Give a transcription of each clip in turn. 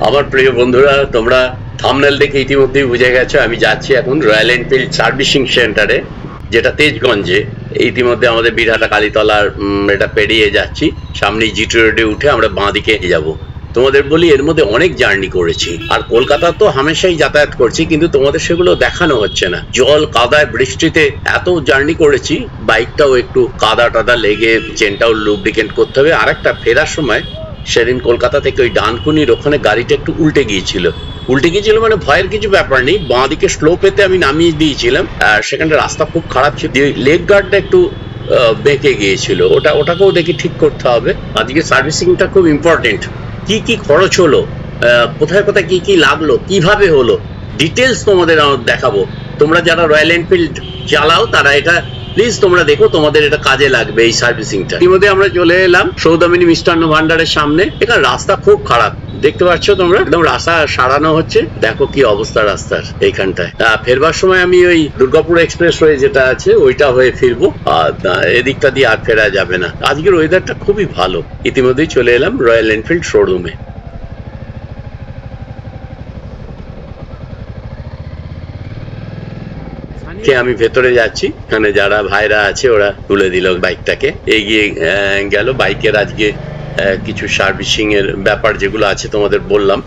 আমার প্রিয় বন্ধুরা, তোমরা থাম্বনেল দেখে ইতিমধ্যেই বুঝে গেছো আমি যাচ্ছি এখন রয়্যাল এনফিল্ড সার্ভিসিং সেন্টারে, যেটা তেজগঞ্জে। ইতিমধ্যে আমাদের বিরহাটা কালীতলার এটা পেরিয়ে যাচ্ছি। সামনে জিটি রোডে উঠে আমরা বাঁ দিকে যাব। তোমাদের বলি, এর মধ্যে অনেক জার্নি করেছি, আর কলকাতা তো হামেশাই যাতায়াত করছি, কিন্তু তোমাদের সেগুলো দেখানো হচ্ছে না। জল কাদায় বৃষ্টিতে এত জার্নি করেছি, বাইকটাও একটু কাদা টাদা লেগে, চেনটাও লুব্রিকেন্ট করতে হবে। আর একটা ফেরার সময় সেদিন কলকাতা থেকে ওই ডানকুনির ওখানে গাড়িটা একটু উল্টে গিয়েছিল মানে ভয়ের কিছু ব্যাপার নেই, বাঁ দিকে স্লো পেতে আমি নামিয়ে দিয়েছিলাম, আর সেখানে রাস্তা খুব খারাপ ছিল, লেগ গার্ডটা একটু বেঁকে গিয়েছিল, ওটাকেও দেখি ঠিক করতে হবে। আজকে সার্ভিসিংটা খুব ইম্পর্টেন্ট। কি কি খরচ হলো, কোথায় কোথায় কি কি লাগলো, কিভাবে হলো, ডিটেলস তোমাদের দেখাবো। তোমরা যারা রয়্যাল এনফিল্ড চালাও তারা এটা প্লিজ তোমরা দেখো, তোমাদের এটা কাজে লাগবে এই সার্ভিসিংটা। ইতিমধ্যে আমরা চলে এলাম সৌদামিনী মিষ্টান্ন ভান্ডারের সামনে। এখানে রাস্তা খুব খারাপ, দেখতে পাচ্ছ তোমরা, একদম রাস্তা সারানো হচ্ছে। দেখো কি অবস্থা রাস্তার এইখানটায়। ফেরবার সময় আমি ওই দুর্গাপুর এক্সপ্রেস ওয়ে যেটা আছে ওইটা হয়ে ফিরবো, আর এদিকটা দিয়ে আর ফেরা যাবে না। আজকের ওয়েদারটা খুবই ভালো। ইতিমধ্যেই চলে এলাম রয়্যাল এনফিল্ড শোরুমে। আমি ভেতরে যাচ্ছি, এখানে যারা ভাইরা আছে ওরা তুলে দিল বাইকটাকে, এগিয়ে গেল। বাইকের আজকে কিছু সার্ভিসিং এর ব্যাপার যেগুলো আছে তোমাদের বললাম।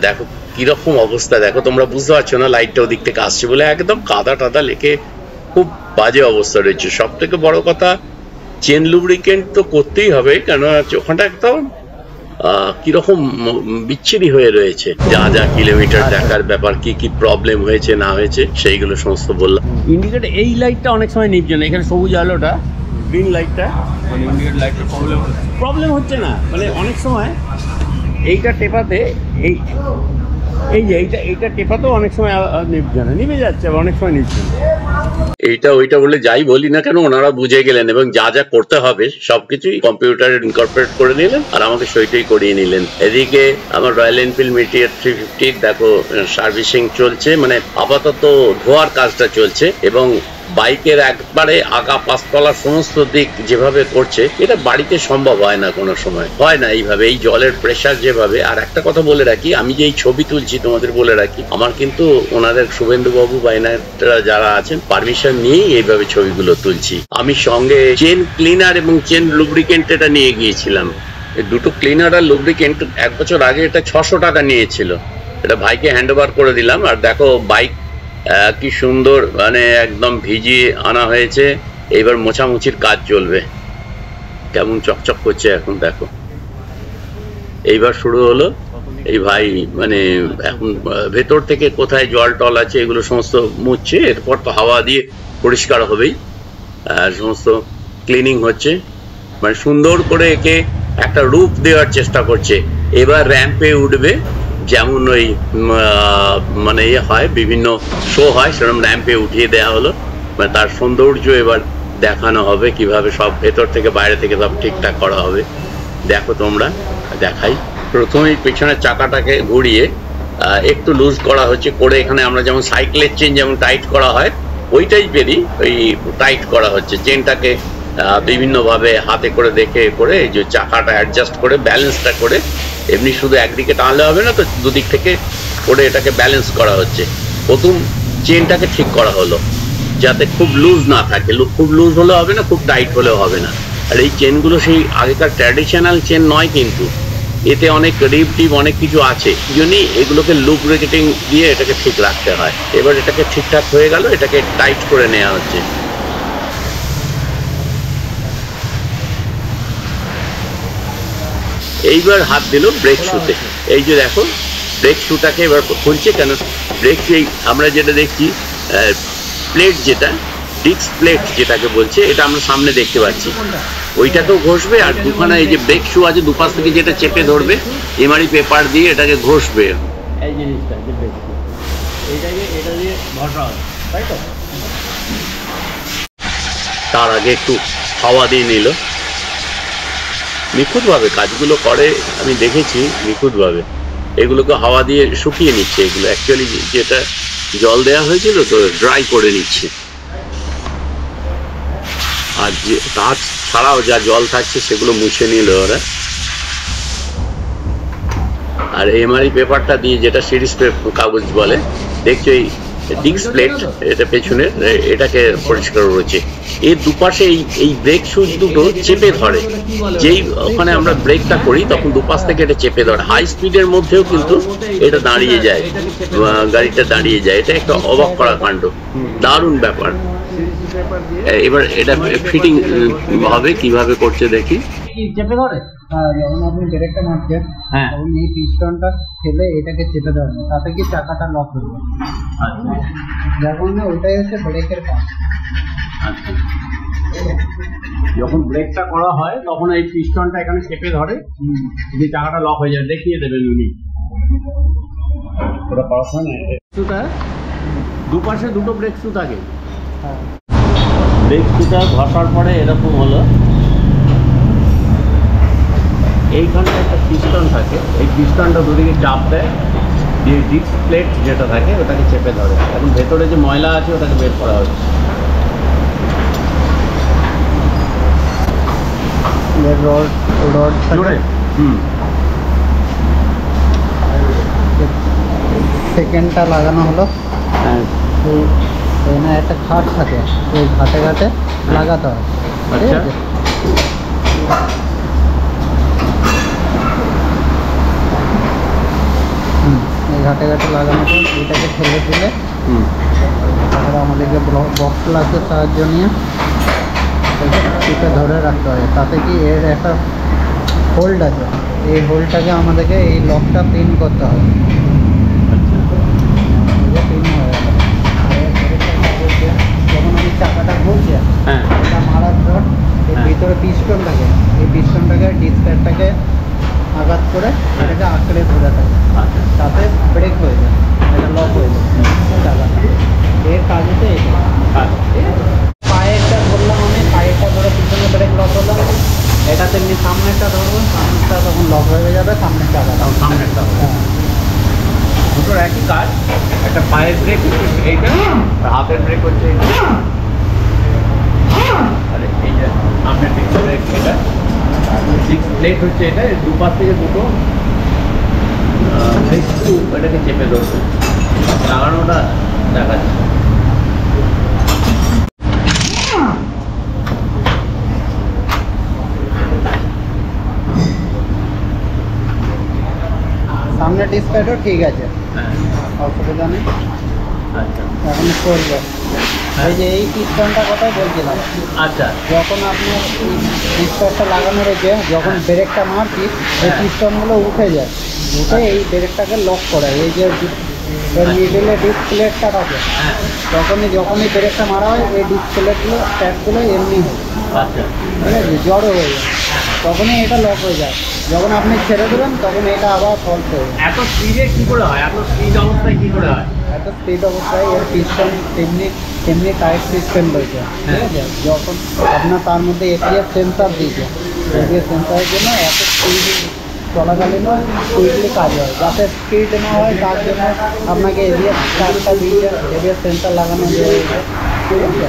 দেখো কিরকম অবস্থা, দেখো তোমরা বুঝতে পারছো না, লাইটটা ওদিক থেকে আসছে বলে একদম কাদা টাদা লেগে খুব বাজে অবস্থা রয়েছে। সব থেকে বড় কথা, চেন লুব্রিকেন্ট তো করতেই হবে, কেন ওখানটা একদম কিরকম বিচ্ছিরি হয়ে রয়েছে। যা যা কিলোমিটার দেখার ব্যাপার, কি কি প্রবলেম হয়েছে না হয়েছে সেইগুলো সমস্ত বললাম। ইন্ডিকেটর এই লাইটটা অনেক সময় নিচ্ছে না, এখানে সবুজ আলোটা, গ্রিন লাইটটা, মানে ইন্ডিকেটর লাইটের প্রবলেম হচ্ছে না, মানে অনেক সময় এইটা টেপাতে এই যে এইটা টেপাতেও অনেক সময় নিচ্ছে না, নিভে যাচ্ছে, আবার অনেক সময় নিচ্ছে না। এইটা ওইটা বলে যাই বলি না কেন, ওনারা বুঝে গেলেন এবং যা যা করতে হবে সবকিছুই কম্পিউটারে ইনকর্পোরেট করে নিলেন, আর আমাকে সইটাই করিয়ে নিলেন। এদিকে আমার রয়্যাল এনফিল্ড মিটিয়ার 350 দেখো সার্ভিসিং চলছে, মানে আপাতত ধোয়ার কাজটা চলছে, এবং বাইকের একবারে আগা পাঁচতলা সমস্ত দিক যেভাবে করছে, এটা বাড়িতে সম্ভব হয় না, কোনো সময় হয় না এইভাবে, এই জলের প্রেসার যেভাবে। আর একটা কথা বলে রাখি, আমি যে এই ছবি তুলছি তোমাদের বলে রাখি, আমার কিন্তু ওনাদের শুভেন্দু বাবু বাইনারা যারা আছেন পারমিশন নিয়েই এইভাবে ছবিগুলো তুলছি। আমি সঙ্গে চেন ক্লিনার এবং চেন লুব্রিকেন্ট এটা নিয়ে গিয়েছিলাম। দুটো ক্লিনার আর লুব্রিকেন্ট 1 বছর আগে এটা 600 টাকা নিয়েছিল, এটা ভাইকে হ্যান্ড ওভার করে দিলাম। আর দেখো বাইক কি সুন্দর, মানে একদম ভিজিয়ে আনা হয়েছে। এইবার মোছামুছির কাজ চলবে, কেমন চকচক করছে এখন দেখো। এইবার শুরু হলো, এই ভাই মানে এখন ভেতর থেকে কোথায় জল টল আছে এগুলো সমস্ত মুছছে, এরপর তো হাওয়া দিয়ে পরিষ্কার হবেই, সমস্ত ক্লিনিং হচ্ছে, মানে সুন্দর করে একে একটা রূপ দেওয়ার চেষ্টা করছে। এবার র্যাম্পে উঠবে, যেমন ওই মানে ইয়ে হয়, বিভিন্ন শো হয়, সেরকম র্যাম্পে উঠিয়ে দেওয়া হলো, মানে তার সৌন্দর্য এবার দেখানো হবে, কিভাবে সব ভেতর থেকে বাইরে থেকে সব ঠিকঠাক করা হবে। দেখো তোমরা, দেখাই। প্রথমেই পেছনের চাকাটাকে ঘুরিয়ে একটু লুজ করা হচ্ছে, করে এখানে আমরা যেমন সাইকেলের চেন যেমন টাইট করা হয় ওই টাইপেরই ওই টাইট করা হচ্ছে। চেনটাকে বিভিন্নভাবে হাতে করে দেখে করে এই যে চাকাটা অ্যাডজাস্ট করে ব্যালেন্সটা করে, এমনি শুধু একদিকে টানলে হবে না তো, দুদিক থেকে করে এটাকে ব্যালেন্স করা হচ্ছে। প্রথম চেনটাকে ঠিক করা হলো যাতে খুব লুজ না থাকে, খুব লুজ হলে হবে না, খুব টাইট হলেও হবে না। আর এই চেনগুলো সেই আগেকার ট্র্যাডিশনাল চেন নয়, কিন্তু এতে অনেক রিপ টিপ অনেক কিছু আছে, জন্যই এগুলোকে লুব্রিকেটিং দিয়ে এটাকে ঠিক রাখতে হয়। এবার এটাকে ঠিকঠাক হয়ে গেল, এটাকে টাইট করে নেওয়া হচ্ছে। এইবার হাত দিল ব্রেক শুতে, এই যে দেখো ব্রেক শুটাকে এবার খুলছে, কেন ব্রেক এই আমরা যেটা দেখছি প্লেট, যেটা ডিস্ক প্লেট যেটাকে বলছে, এটা আমরা সামনে দেখতে পাচ্ছি, ওইটাকেও ঘষবে। আর দুখানা এই যে ব্রেক শু আছে দুপাশ থেকে যেটা চেপে ধরবে, এমআরই পেপার দিয়ে এটাকে ঘষবে। এই জিনিসটা এইটাকে এটা দিয়ে ঘষা হয়, তাই তো। তার আগে একটু হাওয়া দিয়ে নিল, নিখুঁতভাবে কাজগুলো করে, আমি দেখেছি নিখুঁতভাবে এগুলোকে হাওয়া দিয়ে শুকিয়ে নিচ্ছে। এগুলো অ্যাকচুয়ালি যেটা জল দেওয়া হয়েছিল তো ড্রাই করে নিচ্ছে। আর যে কাঁচ ছাড়াও যা জল থাকছে সেগুলো মুছে নিল ওরা। আর এমআরই পেপারটা দিয়ে, যেটা সিরিজ কাগজ বলে, দেখছো এই ডিস্ক প্লেট, এটা পেছনের, এটাকে পরিষ্কার করেছে। এর দুপাশে এই ব্রেক সুচ দুটো চেপে ধরে, যেই ওখানে আমরা ব্রেকটা করি তখন দুপাশ থেকে এটা চেপে ধরে। হাই স্পিডের মধ্যেও কিন্তু এটা দাঁড়িয়ে যায়, গাড়িটা দাঁড়িয়ে যায়। এটা একটা অবাক করা কাণ্ড, দারুণ ব্যাপার। এবার এটা ফিটিং হবে কিভাবে করছে দেখি। চেপে ধরে, যখন আপনি ব্রেকটা মারছেন তখন এই পিস্টনটা ফেলে এটাকে চেপে ধরবেন, তাতে কি চাকাটা লক হয়ে যাবে। যখন ওইটাই হচ্ছে ব্রেকের কাজ। আচ্ছা, যখন ব্রেকটা করা হয় তখন এই পিস্টনটা এখানে চেপে ধরে, যে চাকাটা লক হয়ে যায়। দেখিয়ে দেবেন উনি, ওটা পড়াশোনা। দুপাশে দুটো ব্রেক শু থাকে, ব্রেক শুটা ঘষার পরে এরকম হলো। এইখানে একটা পিস্টন থাকে, এই পিস্টনটা দুদিকে চাপ দেয়, দিয়ে ডিস্ক প্লেট যেটা থাকে ওটাকে চেপে ধরে। এখন ভেতরে যে ময়লা আছে ওটাকে বের করা হচ্ছে। সেকেন্ডটা লাগানো হলো। হ্যাঁ, এখানে একটা ঘাট থাকে, ওই ঘাটে ঘাটে লাগাতে হয়। ঠিক আছে, এই ঘাটে ঘাটে লাগানোর পর এটাকে ঠেলে দিলে তারপরে আমাদেরকে বক্স প্লাসের সাহায্য নিয়ে টিপে ধরে রাখতে হয়। তাতে কি এর একটা হোল্ড আছে, এই হোল্ডটাকে আমাদেরকে এই লকটা পিন করতে হবে। পিন হয়ে গেল, যখন আমি চাকাটা ঘুরছে এটা মারার পর এর ভিতরে পিস্টন থাকে, এই পিস্টনটাকে ডিসপ্লেটাকে আঘাত করে এটাকে আঁকড়ে ধরে থাকে, তাতে ব্রেক হয়ে যায়, এটা লক হয়ে যায় চাকাটা। এর কাজ হচ্ছে এটা। পায়েরটা ধরলাম আমি, পায়েরটা ধরে পিছনে ব্রেক লক হলো। এটা তেমনি সামনেরটা ধরবো, সামনেরটা তখন লক হয়ে যাবে, সামনের চাকাটা। সামনেরটা দুটোর একই কাজ, একটা পায়ের ব্রেক এইটা, হাতের ব্রেক হচ্ছে এইটা, আর এই যে সামনের দিকটা ব্রেক এটা, ডিস্ক প্লেট হচ্ছে এটা। দুপাশ থেকে দুটো একটু এটাকে চেপে ধরছে, লাগানোটা দেখা যাচ্ছে। সামনে ডিসপ্লেটাও ঠিক আছে, অসুবিধা নেই। আচ্ছা, এখন করবো এই যে এই পিস্টনটা কথাই বলছিলাম। আচ্ছা, যখন আপনার পিস্টনটা লাগানো রয়েছে, যখন ব্রেকটা মারছি এই পিস্টনগুলো উঠে যায়, উঠে এই ব্রেকটাকে লক করে। এই যে মিডিলে ডিসপ্লেটটা থাকে, যখনই ব্রেকটা মারা হয় এই ডিসপ্লেটগুলো প্যাডগুলো এমনি হয়, ঠিক আছে, জড়ো হয়ে যায়, তখনই এটা লক হয়ে যায়। যখন আপনি ছেড়ে দেবেন তখন এটা আবার ফল্ট হয়ে যায়। এত স্পিডে কী করে হয়? এত স্পিড অবস্থায় কী করে হয়? এত স্পিড অবস্থায় এর পিস্টন তেমনি টাইট সিস্টেম রয়েছে, ঠিক আছে। যখন আপনার তার মধ্যে এপিএস সেন্সার দিয়েছে, এপিএস সেন্সারের জন্য এত স্পিড চলাকালীন কুইকলি কাজ হয়। যাতে স্পিড না হয় তার জন্য আপনাকে এবিএস চার্জটা দিয়েছে, এবিএস সেন্সার লাগানো রয়েছে, ঠিক আছে।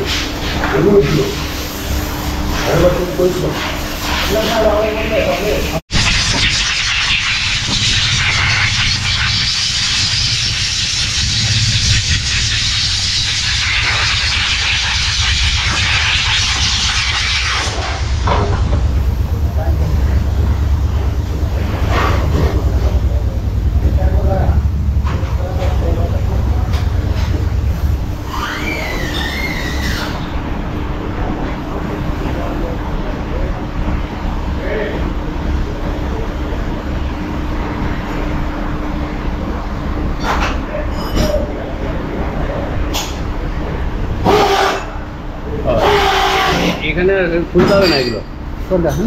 এখানে খুলতে হবে না এগুলো?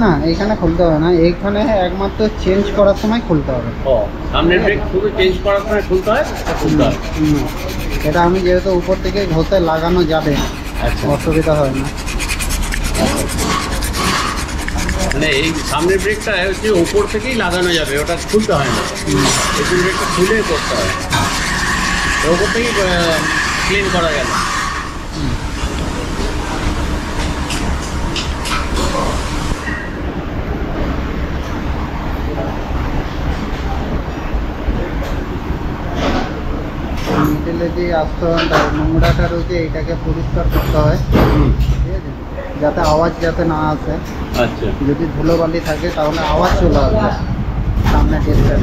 না, এখানে খুলতে হবে না, এইখানে একমাত্র চেঞ্জ করার সময় খুলতে হবে। ও, সামনের ব্রেক শুধু চেঞ্জ করার সময় খুলতে হয়? খুলতে হয়, এটা আমি যেহেতু উপর থেকে ঘষে লাগানো যাবে, আচ্ছা, অসুবিধা হয় না। মানে এই সামনের ব্রেকটা হচ্ছে উপর থেকেই লাগানো যাবে, ওটা খুলতে হয় না। এই ব্রেকটা খুলে করতে হয়, ওপর থেকেই ক্লিন করা গেল। যে আস্তরণটা নোংরাটা রয়েছে এটাকে পরিষ্কার করতে হয়, ঠিক আছে, যাতে আওয়াজ যাতে না আসে। আচ্ছা, যদি ধুলোবালি থাকে তাহলে আওয়াজ চলে আসবে সামনে ডিসপ্লে।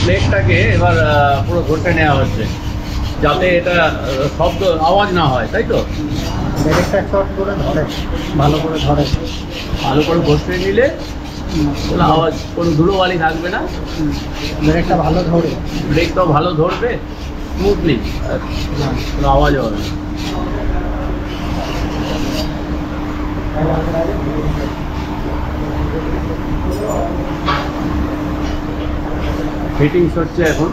প্লেটটাকে এবার পুরো ঘষে নেওয়া হচ্ছে যাতে এটা শব্দ আওয়াজ না হয়, তাই তো? ব্রেকটা শর্ট করে ধরে, ভালো করে ধরে, ভালো করে ঘষে নিলে কোনো আওয়াজ, কোনো ধুলোবালি থাকবে না, ব্রেকটা ভালো ধরে। ব্রেকটাও ভালো ধরবে স্মুথলি, কোনো আওয়াজ হবে না। ফিটিংস হচ্ছে এখন।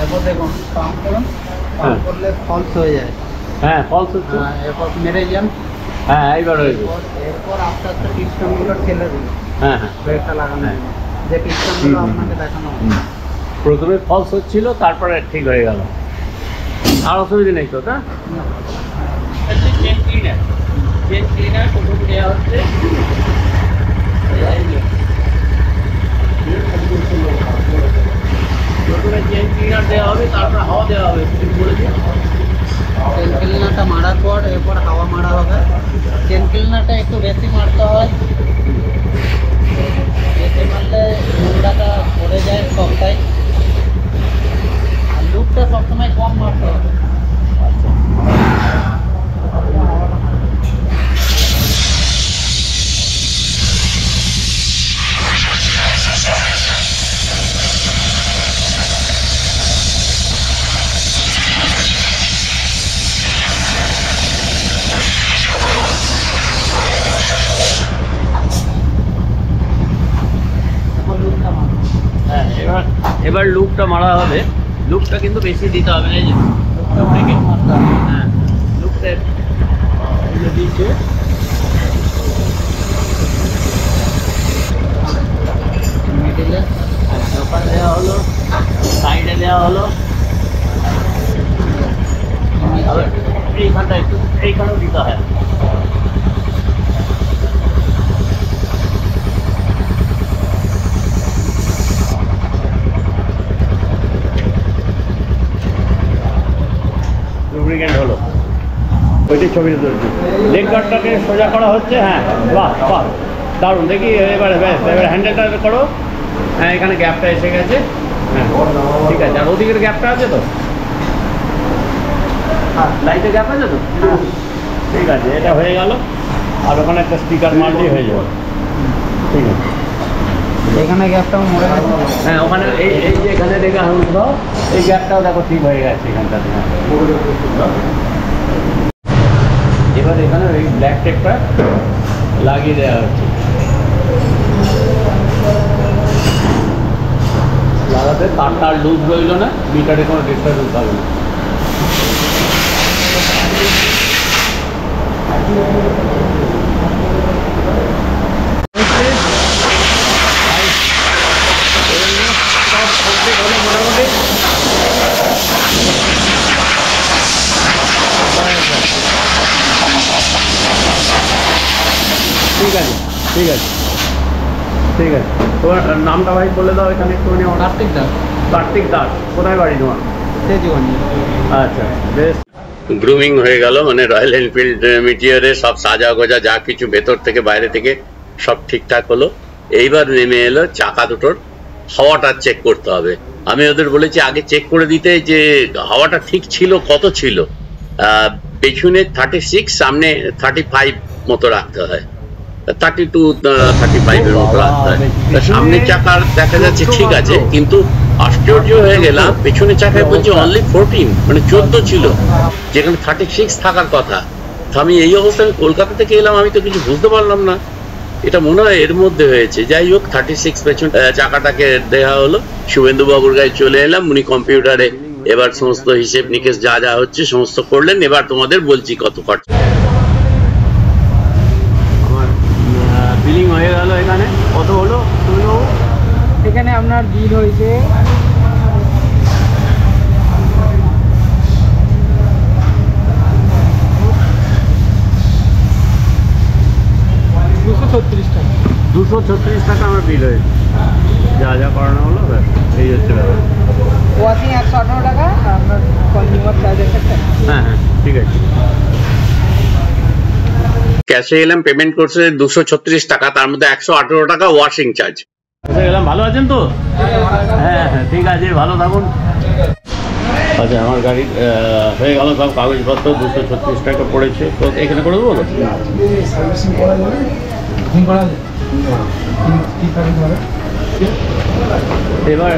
এরপর দেখুন পাম্প করুন, পাম্প করলে ফলস হয়ে যায়। হ্যাঁ, ফলস হচ্ছে। এরপর মেরে যান। হ্যাঁ, এইবার হয়েছে। এরপর আস্তে আস্তে পিস্টনগুলো ঠেলে দিন হ্যাঁ হ্যাঁ, ব্রেকটা লাগানো হয়। যে পিস্টনগুলো আপনাকে দেখানো হবে। প্রথমে ফলস হচ্ছিল, তারপরে ঠিক হয়ে গেল, আর অসুবিধা নেই তো? চেন ক্লিনার, চেন ক্লিনার প্রথম দেওয়া হচ্ছে। প্রথমে চেন ক্লিনার দেওয়া হবে, তারপর হাওয়া দেওয়া হবে। চেন ক্লিনারটা মারার পর এরপর হাওয়া মারা হবে। চেন ক্লিনারটা একটু বেশি মারতে হয়, বেশি মারলে নোংরাটা পড়ে যায় সবটাই। আর লুপটা সবসময় কম মারতে হবে। হ্যাঁ, এবার লুপটা মারা হবে। লুপটা কিন্তু বেশি দিতে হবে না, এই যে হ্যাঁ, লুপটা দিচ্ছে। মিডিলে দোকান দেওয়া হলো, সাইডে দেওয়া হলো, এইখানটা একটু, এইখানেও দিতে হয়। লুব্রিকেন্ট হলো, ওইটি ছবিটা তুলছি। লেগ গার্ডটাকে সোজা করা হচ্ছে। হ্যাঁ, বাহ বাহ, দারুণ। দেখি এবার হ্যান্ডেলটা করো। হ্যাঁ, এখানে গ্যাপটা এসে গেছে। হ্যাঁ, ঠিক আছে। আর ওদিকের গ্যাপটা আছে তো? হ্যাঁ, লাইটের গ্যাপ আছে তো? ঠিক আছে, এটা হয়ে গেল। আর ওখানে একটা স্পিকার মারলেই হয়ে যাবে। ঠিক আছে, এখানে গ্যাপটাও মরে গেছে। হ্যাঁ, ওখানে এই এই যে এখানে দেখে হাউস দাও, এই গ্যাপটাও দেখো ঠিক হয়ে গেছে এখানটাতে। হ্যাঁ, এবার এখানে ওই ব্ল্যাক টেপটা লাগিয়ে দেওয়া হচ্ছে। লাগাতে তারটা আর লুজ রইল না, মিটারে কোনো ডিস্টার্বেন্স হবে না। সব কমপ্লিট হলো মোটামুটি। ঠিক আছে, ঠিক আছে, ঠিক আছে। তোমার নামটা ভাই বলে দাও এখানে একটু। কার্তিক দাস। কার্তিক দাস। কোথায় বাড়ি তোমার? তেজগঞ্জ। আচ্ছা, বেশ। গ্রুমিং হয়ে গেল, মানে রয়্যাল এনফিল্ড মিটিয়রে সব সাজা গোজা যা কিছু ভেতর থেকে বাইরে থেকে সব ঠিকঠাক হলো। এইবার নেমে এলো চাকা দুটোর হাওয়াটা চেক করতে হবে। আমি ওদের বলেছি আগে চেক করে দিতে যে হাওয়াটা ঠিক ছিল, কত ছিল। পেছনে 36, সামনে 35 মতো রাখতে হয়, 32-35 এর মতো রাখতে হয়। সামনের চাকার দেখা যাচ্ছে ঠিক আছে, কিন্তু আশ্চর্য হয়ে গেলাম, পেছনে চাকায় বলছে অনলি 14, মানে 14 ছিল, যেখানে 36 থাকার কথা। আমি এই অবস্থায় কলকাতা থেকে এলাম, আমি তো কিছু বুঝতে পারলাম না। এটা মনে হয় এর মধ্যে হয়েছে। যাই হোক, 36 পেছন চাকাটাকে দেওয়া হলো। শুভেন্দু বাবুর গায়ে চলে এলাম, উনি কম্পিউটারে এবার সমস্ত হিসেব নিকেশ যা যা হচ্ছে সমস্ত করলেন। এবার তোমাদের বলছি কত খরচা। বিলিং হয়ে গেল, এখানে কত হলো? এখানে আপনার বিল হয়েছে 236 টাকা। 236 টাকা আমার বিল হয়েছে, যা যা করানো হলো। এই হচ্ছে ব্যাপার। ওয়াশিং 118 টাকা, আপনার কনজিউমার চার্জ 1 টাকা। হ্যাঁ হ্যাঁ, ঠিক আছে। ক্যাশে এলাম, পেমেন্ট করছে 236 টাকা, তার মধ্যে 118 টাকা ওয়াশিং চার্জ। গেলাম, ভালো আছেন তো? হ্যাঁ হ্যাঁ, ঠিক আছে, ভালো থাকুন। আচ্ছা, আমার গাড়ি হয়ে গেল, সব কাগজপত্র 236 টাকা পড়েছে। তো এখানে করে দেবো তো? এবার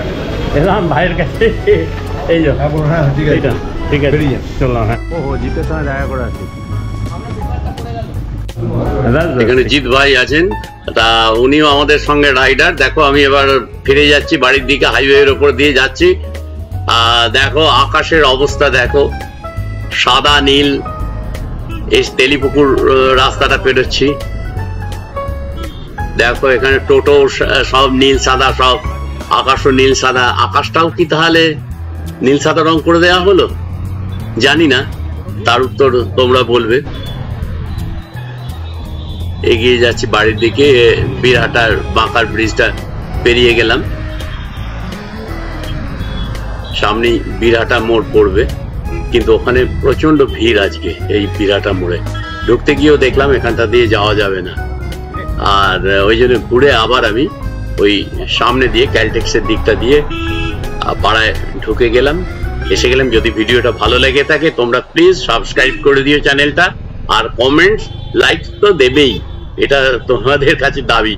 এলাম ভাইয়ের কাছে, এই যে ঠিক আছে, চললাম। হ্যাঁ, ও জিতের সঙ্গে দেখা করে আসি। এখানে জিৎ ভাই আছেন, তা উনিও আমাদের সঙ্গে রাইডার। দেখো, আমি এবার ফিরে যাচ্ছি বাড়ির দিকে, হাইওয়ের ওপর দিয়ে যাচ্ছি। দেখো আকাশের অবস্থা, দেখো সাদা নীল। এই তেলিপুকুর রাস্তাটা পেরোচ্ছি, দেখো এখানে টোটো সব নীল সাদা, সব আকাশও নীল সাদা। আকাশটাও কি তাহলে নীল সাদা রং করে দেওয়া হলো? জানি না, তার উত্তর তোমরা বলবে। এগিয়ে যাচ্ছি বাড়ির দিকে, বীরহাটার বাঁকার ব্রিজটা পেরিয়ে গেলাম, সামনে বীরহাটা মোড় পড়বে, কিন্তু ওখানে প্রচন্ড ভিড় আজকে। এই বীরহাটা মোড়ে ঢুকতে গিয়েও দেখলাম এখানটা দিয়ে যাওয়া যাবে না, আর ওই জন্য ঘুরে আবার আমি ওই সামনে দিয়ে ক্যালটেক্সের দিকটা দিয়ে পাড়ায় ঢুকে গেলাম, এসে গেলাম। যদি ভিডিওটা ভালো লেগে থাকে তোমরা প্লিজ সাবস্ক্রাইব করে দিও চ্যানেলটা, আর কমেন্টস লাইক তো দেবেই, এটা তোমাদের কাছে দাবি।